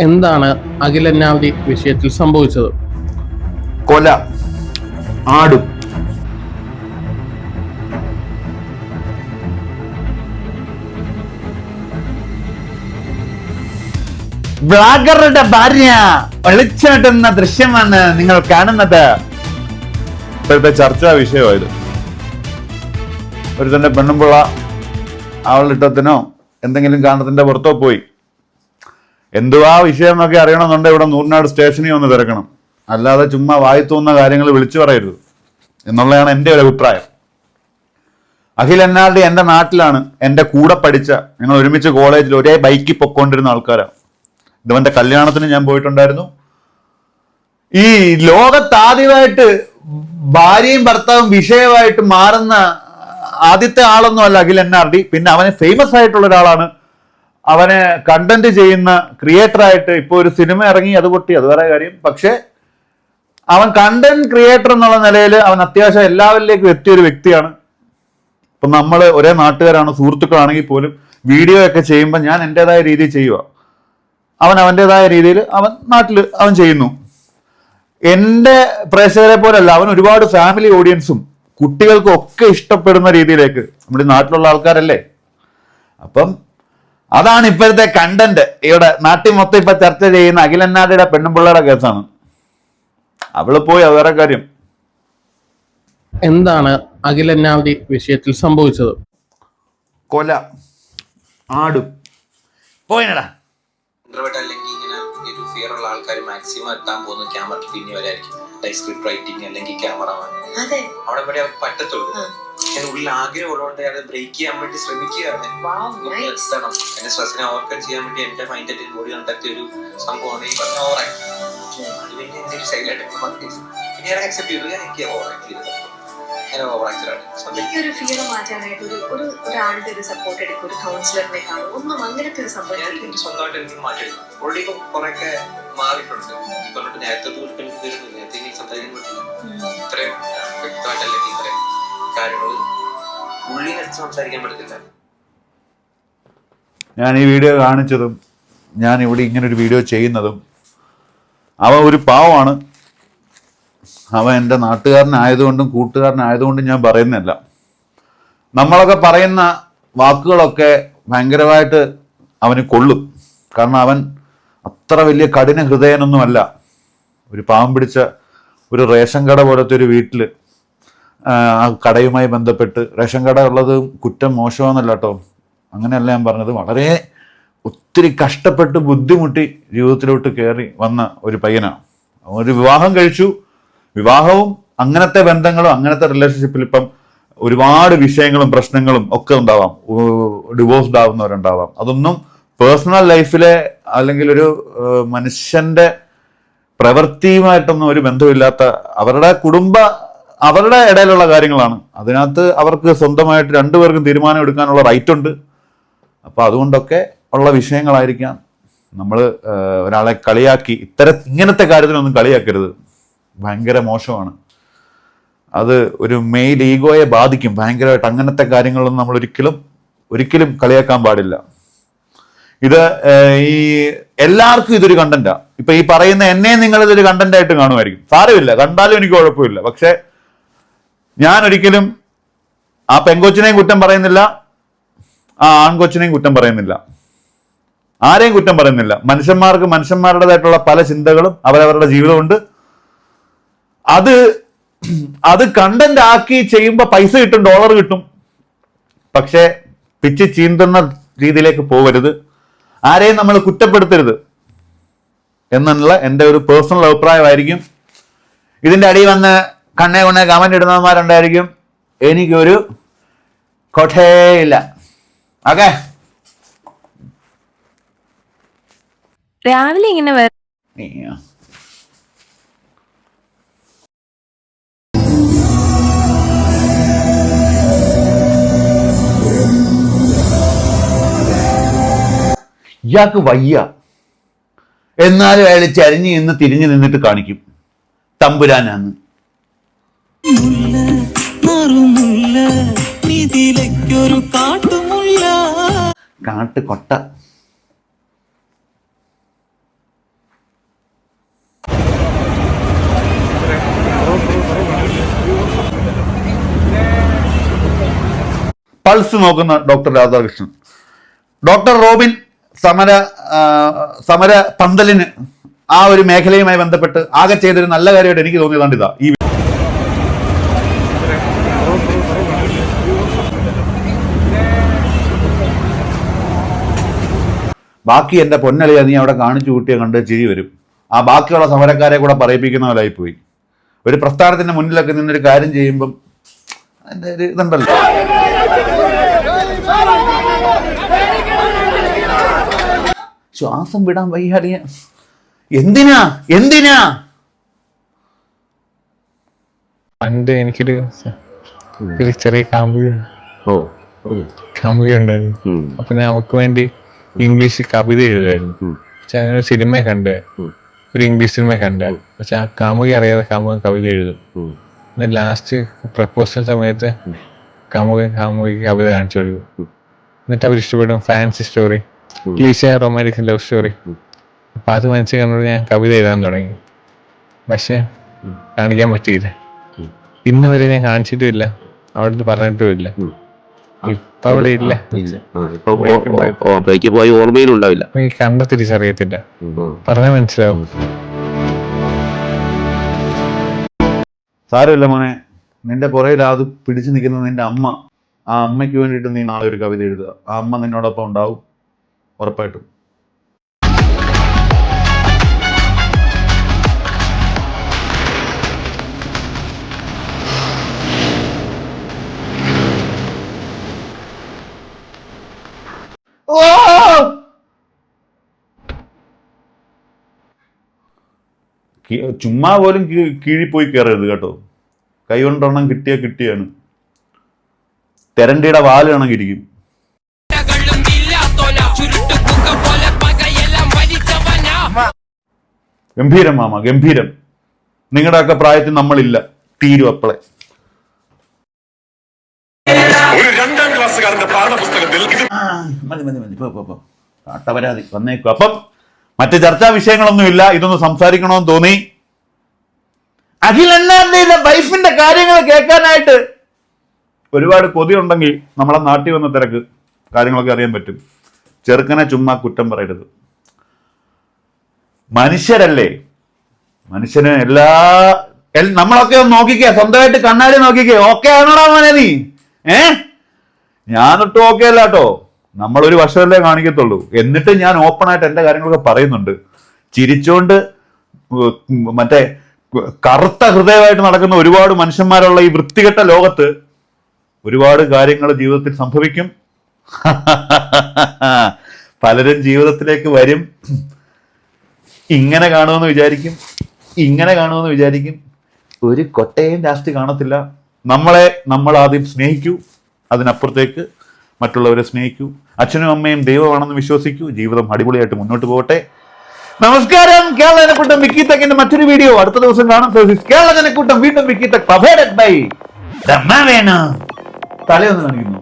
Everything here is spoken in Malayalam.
എന്താണ് അഖിലന്നാവതി വിഷയത്തിൽ സംഭവിച്ചത്? കൊല, ആടും. ബ്ലോഗറുടെ ഭാര്യ ഒളിച്ചോട്ടുന്ന ദൃശ്യമാണ് നിങ്ങൾ കാണുന്നത്. ഇപ്പോഴത്തെ ചർച്ചാ വിഷയമായത്. ഒരു തന്നെ പെണ്ണുമ്പുള്ള അവളിട്ടത്തിനോ എന്തെങ്കിലും കാരണത്തിന്റെ പുറത്തോ പോയി. എന്തുവാ വിഷയം എന്നൊക്കെ അറിയണമെന്നുണ്ടെങ്കിൽ ഇവിടെ നൂറിനാട് സ്റ്റേഷനിൽ ഒന്ന് തിരക്കണം. അല്ലാതെ ചുമ്മാ വായി തോന്നുന്ന കാര്യങ്ങൾ വിളിച്ചു പറയരുത് എന്നുള്ളതാണ് എൻ്റെ ഒരു അഭിപ്രായം. അഖിലന്നാവതി എൻ്റെ നാട്ടിലാണ്. എൻ്റെ കൂടെ പഠിച്ച, ഞങ്ങൾ ഒരുമിച്ച് കോളേജിൽ ഒരേ ബൈക്കിൽ പൊക്കോണ്ടിരുന്ന ആൾക്കാരാണ്. ഇവന്റെ കല്യാണത്തിന് ഞാൻ പോയിട്ടുണ്ടായിരുന്നു. ഈ ലോകത്താദ്യമായിട്ട് ഭാര്യയും ഭർത്താവും വിഷയമായിട്ട് മാറുന്ന ആദ്യത്തെ ആളൊന്നും അല്ല അഖിലന്നാവതി. പിന്നെ അവന് ഫേമസ് ആയിട്ടുള്ള ഒരാളാണ്. അവന് കണ്ടന്റ് ചെയ്യുന്ന ക്രിയേറ്റർ ആയിട്ട് ഇപ്പോൾ ഒരു സിനിമ ഇറങ്ങി, അത് പൊട്ടി, അത് വേറെ കാര്യം. പക്ഷെ അവൻ കണ്ടന്റ് ക്രിയേറ്റർ എന്നുള്ള നിലയിൽ അവൻ അത്യാവശ്യം എല്ലാവരിലേക്കും എത്തിയ ഒരു വ്യക്തിയാണ്. ഇപ്പൊ നമ്മൾ ഒരേ നാട്ടുകാരാണ്, സുഹൃത്തുക്കളാണെങ്കിൽ പോലും വീഡിയോ ഒക്കെ ചെയ്യുമ്പോൾ ഞാൻ എൻ്റെതായ രീതിയിൽ ചെയ്യുക, അവൻ അവൻ്റെതായ രീതിയിൽ അവൻ നാട്ടിൽ അവൻ ചെയ്യുന്നു. എൻ്റെ പ്രേക്ഷകരെ പോലല്ല, അവൻ ഒരുപാട് ഫാമിലി ഓഡിയൻസും കുട്ടികൾക്കും ഒക്കെ ഇഷ്ടപ്പെടുന്ന രീതിയിലേക്ക് നമ്മുടെ നാട്ടിലുള്ള ആൾക്കാരല്ലേ. അപ്പം അതാണ് ഇപ്പോഴത്തെ കണ്ടന്റ്. ഇവിടെ നാട്ടിൽ മൊത്തം ഇപ്പൊ ചർച്ച ചെയ്യുന്ന അഖിലന്നാവതിയുടെ പെണ്ണുപിള്ളയുടെ കേസാണ്. അവള് പോയി, അത് വേറെ കാര്യം. എന്താണ് അഖിലന്നാവതി വിഷയത്തിൽ സംഭവിച്ചത്? കൊല, ആടും. പോയിനടാ. അല്ലെങ്കിൽ ഇങ്ങനെ ഒരു ഫിയർ ഉള്ള ആൾക്കാർ മാക്സിമം എത്താൻ പോകുന്ന ക്യാമറ പിന്നെ വരായിരിക്കും. സ്ക്രിപ്റ്റ് റൈറ്റിംഗ് അല്ലെങ്കിൽ ക്യാമറമാൻ, അവിടെ വരെ അവർക്ക് പറ്റത്തുള്ളൂ. ഞാൻ ഉള്ളിൽ ആഗ്രഹമുള്ളതുകൊണ്ട് അത് ബ്രേക്ക് ചെയ്യാൻ വേണ്ടി ശ്രമിക്കുകയാണ്. എത്തണം, എന്റെ സ്ട്രെസ്സിനെ ഓവർകം ചെയ്യാൻ വേണ്ടി എന്റെ മൈൻഡ് ആയിട്ട് ബോഡി കണ്ടെത്തിയ ഒരു സംഭവമാണ് ഈ പറഞ്ഞ ഓവർ ആക്ട്. അത് പിന്നെ എന്റെ ഒരു സൈഡായിട്ട് പിന്നെ ഞാൻ അക്സെപ്റ്റ് ചെയ്തു. എനിക്ക് ഓവർ ആക്ട് ചെയ്തത് ഒരു ഫിയർ മാറ്റാനായിട്ട് ഒരാളുടെ ഒരു സപ്പോർട്ട് എടുക്കും, ഒരു കൗൺസിലറിനെ കാണും, ഒന്നും അങ്ങനത്തെ ഒരു സംഭവം സ്വന്തമായിട്ട് എനിക്ക് മാറ്റിയെടുക്കും. ഓൾറെഡി ഇപ്പൊ കുറെയൊക്കെ മാറിയിട്ടുണ്ട്. ഇപ്പൊ നേരത്തെ എനിക്ക് തരുന്നില്ല, നേരത്തെ എനിക്ക് സംസാരിക്കാൻ പറ്റില്ല. ഇത്രയും വ്യക്തമായിട്ട് അല്ലെങ്കിൽ ഇത്രയും കാര്യങ്ങൾ ഉള്ളിനടുത്ത് സംസാരിക്കാൻ പറ്റത്തില്ല. ഞാൻ ഈ വീഡിയോ കാണിച്ചതും ഞാൻ ഇവിടെ ഇങ്ങനൊരു വീഡിയോ ചെയ്യുന്നതും അവൻ ഒരു പാവമാണ്. അവൻ എൻ്റെ നാട്ടുകാരനായതുകൊണ്ടും കൂട്ടുകാരനായതുകൊണ്ടും ഞാൻ പറയുന്നില്ല. നമ്മളൊക്കെ പറയുന്ന വാക്കുകളൊക്കെ ഭയങ്കരമായിട്ട് അവന് കൊള്ളും. കാരണം അവൻ അത്ര വലിയ കഠിന ഹൃദയനൊന്നുമല്ല. ഒരു പാവം പിടിച്ച ഒരു റേഷൻ കട പോലത്തെ ഒരു വീട്ടിൽ, ആ കടയുമായി ബന്ധപ്പെട്ട്, റേഷൻ കട ഉള്ളത് കുറ്റം മോശമാണെന്നല്ല കേട്ടോ, അങ്ങനെയല്ല ഞാൻ പറഞ്ഞത്. വളരെ ഒത്തിരി കഷ്ടപ്പെട്ട് ബുദ്ധിമുട്ടി ജീവിതത്തിലോട്ട് കയറി വന്ന ഒരു പയ്യനാണ്. ഒരു വിവാഹം കഴിച്ചു. വിവാഹവും അങ്ങനത്തെ ബന്ധങ്ങളും അങ്ങനത്തെ റിലേഷൻഷിപ്പിൽ ഇപ്പം ഒരുപാട് വിഷയങ്ങളും പ്രശ്നങ്ങളും ഒക്കെ ഉണ്ടാവാം. ഡിവോഴ്സ്ഡ് ആവുന്നവരുണ്ടാവാം. അതൊന്നും പേഴ്സണൽ ലൈഫിലെ അല്ലെങ്കിൽ ഒരു മനുഷ്യന്റെ പ്രവൃത്തിയുമായിട്ടൊന്നും ഒരു ബന്ധമില്ലാത്ത അവരുടെ ഇടയിലുള്ള കാര്യങ്ങളാണ്. അതിനകത്ത് അവർക്ക് സ്വന്തമായിട്ട് രണ്ടുപേർക്കും തീരുമാനം എടുക്കാനുള്ള റൈറ്റ് ഉണ്ട്. അപ്പൊ അതുകൊണ്ടൊക്കെ ഉള്ള വിഷയങ്ങളായിരിക്കാം. നമ്മൾ ഒരാളെ കളിയാക്കി ഇങ്ങനത്തെ കാര്യത്തിനൊന്നും കളിയാക്കരുത്. ഭയങ്കര മോശമാണ്. അത് ഒരു മെയിൽ ഈഗോയെ ബാധിക്കും ഭയങ്കരമായിട്ട്. അങ്ങനത്തെ കാര്യങ്ങളൊന്നും നമ്മൾ ഒരിക്കലും കളിയാക്കാൻ പാടില്ല. ഇത് ഈ എല്ലാവർക്കും ഇതൊരു കണ്ടന്റാ. ഇപ്പൊ ഈ പറയുന്ന എന്നെ നിങ്ങൾ ഇതൊരു കണ്ടന്റ് ആയിട്ട് കാണുമായിരിക്കും. സാരമില്ല, കണ്ടാലും എനിക്ക് കുഴപ്പമില്ല. പക്ഷെ ഞാൻ ഒരിക്കലും ആ പെങ്കൊച്ചിനെയും കുറ്റം പറയുന്നില്ല, ആ ആൺകൊച്ചിനെയും കുറ്റം പറയുന്നില്ല, ആരെയും കുറ്റം പറയുന്നില്ല. മനുഷ്യന്മാർക്ക് മനുഷ്യന്മാരുടേതായിട്ടുള്ള പല ചിന്തകളും അവരവരുടെ ജീവിതമുണ്ട്. അത് കണ്ടന്റ് ആക്കി ചെയ്യുമ്പോൾ പൈസ കിട്ടും, ഡോളർ കിട്ടും. പക്ഷെ പിച്ച് ചീന്തുന്ന രീതിയിലേക്ക് പോകരുത്. ആരെയും നമ്മൾ കുറ്റപ്പെടുത്തരുത് എന്നുള്ള എൻ്റെ ഒരു പേഴ്സണൽ അഭിപ്രായമായിരിക്കും. ഇതിൻ്റെ അടിയിൽ വന്ന് കണ്ണേ കൊണ്ണേ കമന്റ് ഇടുന്നവന്മാരുണ്ടായിരിക്കും. എനിക്കൊരു കൊട്ടയില്ല. ഓക്കെ, രാവിലെ ഇങ്ങനെ ഇയാൾക്ക് വയ്യ, എന്നാലും അയാൾ ചരിഞ്ഞ് നിന്ന് തിരിഞ്ഞു നിന്നിട്ട് കാണിക്കും തമ്പുരാനാന്ന്. കാട്ടുകൊട്ട. പൾസ് നോക്കുന്ന ഡോക്ടർ രാധാകൃഷ്ണൻ. ഡോക്ടർ റോബിൻ സമര പന്തലിന് ആ ഒരു മേഖലയുമായി ബന്ധപ്പെട്ട് ആകെ ചെയ്തൊരു നല്ല കാര്യമായിട്ട് എനിക്ക് തോന്നിയതാണ് ഇതാ. ഈ ബാക്കി എൻ്റെ പൊന്നളിയ നീ അവിടെ കാണിച്ചു കൂട്ടിയ കണ്ട് ചിരി വരും. ആ ബാക്കിയുള്ള സമരക്കാരെ കൂടെ പറയിപ്പിക്കുന്നവരായി പോയി. ഒരു പ്രസ്ഥാനത്തിന്റെ മുന്നിലൊക്കെ നിന്നൊരു കാര്യം ചെയ്യുമ്പം അതിൻ്റെ ഒരു ഇതുണ്ടല്ലോ. ശ്വാസം വിടാൻ വയ്യാടിയ എന്തിനാ പണ്ട് എനിക്കൊരു ചെറിയ കാമുക ഉണ്ടായിരുന്നു. അപ്പൊ ഞാൻ അവർക്ക് വേണ്ടി ഇംഗ്ലീഷ് കവിത എഴുതായിരുന്നു. പക്ഷെ അങ്ങനെ സിനിമ കണ്ട്, ഒരു ഇംഗ്ലീഷ് സിനിമ കണ്ട്, പക്ഷെ ആ കാമുക അറിയാതെ കാമുക കവിത എഴുതും. എന്നിട്ട് ലാസ്റ്റ് പ്രപ്പോസൽ സമയത്ത് കാമുകയ്ക്ക് കവിത കാണിച്ചു കൊടുക്കും. എന്നിട്ട് അവർ ഇഷ്ടപ്പെടും. Fancy story, cliché romantic love story. അപ്പൊ അത് മനസ്സിൽ ഞാൻ കവിത എഴുതാൻ തുടങ്ങി. പക്ഷെ കാണിക്കാൻ പറ്റിയില്ല. ഇന്ന് വരെ ഞാൻ കാണിച്ചിട്ടുമില്ല, അവിടുന്ന് പറഞ്ഞിട്ടുമില്ല. ഇപ്പൊ അവിടെ ഇല്ല. പോയി ഓർമ്മയിലുണ്ടാവില്ല. ഈ കണ്ട തിരിച്ചറിയത്തില്ല. പറഞ്ഞാൽ മനസ്സിലാവും. സാരമില്ല മോനെ, നിന്റെ പുറയിൽ അത് പിടിച്ചു നിൽക്കുന്ന നിന്റെ അമ്മ. ആ അമ്മയ്ക്ക് വേണ്ടിയിട്ട് നീ നാളെ ഒരു കവിത എഴുതുക. ആ അമ്മ നിന്നോടൊപ്പം ഉണ്ടാവും, ഉറപ്പായിട്ടും. ചുമ്മാ പോലും കീഴിൽ പോയി കയറരുത് കേട്ടോ. കൈ കൊണ്ടെണ്ണം കിട്ടിയാണ്. തെരണ്ടിയുടെ വാല് കണക്കിരിക്കും. ഗംഭീരം മാമ, ഗംഭീരം. നിങ്ങളുടെയൊക്കെ പ്രായത്തിൽ നമ്മളില്ല, തീരും അപ്പളെ. മതി കാട്ടപരാതി വന്നേക്കും. അപ്പം മറ്റ് ചർച്ചാ വിഷയങ്ങളൊന്നുമില്ല. ഇതൊന്ന് സംസാരിക്കണമെന്ന് തോന്നി. അഖിലണ്ണന്റെ വൈഫിന്റെ കാര്യങ്ങൾ കേൾക്കാനായിട്ട് ഒരുപാട് കൊതിയുണ്ടെങ്കിൽ നമ്മളെ നാട്ടിൽ വന്ന തിരക്ക് കാര്യങ്ങളൊക്കെ അറിയാൻ പറ്റും. ചെറുക്കനെ ചുമ്മാ കുറ്റം പറയരുത്. മനുഷ്യരല്ലേ, മനുഷ്യന് നമ്മളൊക്കെ ഒന്ന് നോക്കിക്കേ, സ്വന്തമായിട്ട് കണ്ണാടി നോക്കിക്കേ. ഓക്കെ ആണോടാ മോനെ നീ? ഞാനൊട്ടും ഓക്കെ അല്ല കേട്ടോ. നമ്മളൊരു വർഷമല്ലേ കാണിക്കത്തുള്ളൂ. എന്നിട്ട് ഞാൻ ഓപ്പൺ ആയിട്ട് എൻ്റെ കാര്യങ്ങളൊക്കെ പറയുന്നുണ്ട്. ചിരിച്ചോണ്ട് മറ്റേ കറുത്ത ഹൃദയമായിട്ട് നടക്കുന്ന ഒരുപാട് മനുഷ്യന്മാരുള്ള ഈ വൃത്തികെട്ട ലോകത്ത് ഒരുപാട് കാര്യങ്ങൾ ജീവിതത്തിൽ സംഭവിക്കും. പലരും ജീവിതത്തിലേക്ക് വരും. ഇങ്ങനെ കാണുമെന്ന് വിചാരിക്കും. ഒരു കൊട്ടയും ലാസ്റ്റ് കാണത്തില്ല. നമ്മൾ ആദ്യം സ്നേഹിക്കൂ, അതിനപ്പുറത്തേക്ക് മറ്റുള്ളവരെ സ്നേഹിക്കൂ. അച്ഛനും അമ്മയും ദൈവമാണെന്ന് വിശ്വസിക്കൂ. ജീവിതം അടിപൊളിയായിട്ട് മുന്നോട്ട് പോകട്ടെ. നമസ്കാരം. കേരള ജനക്കൂട്ടം വിക്കി ടെക്കിന്റെ മറ്റൊരു വീഡിയോ അടുത്ത ദിവസം കാണാം. കേരള ജനക്കൂട്ടം വീണ്ടും വിക്കി ടെക് തലയൊന്ന് കാണിക്കുന്നു.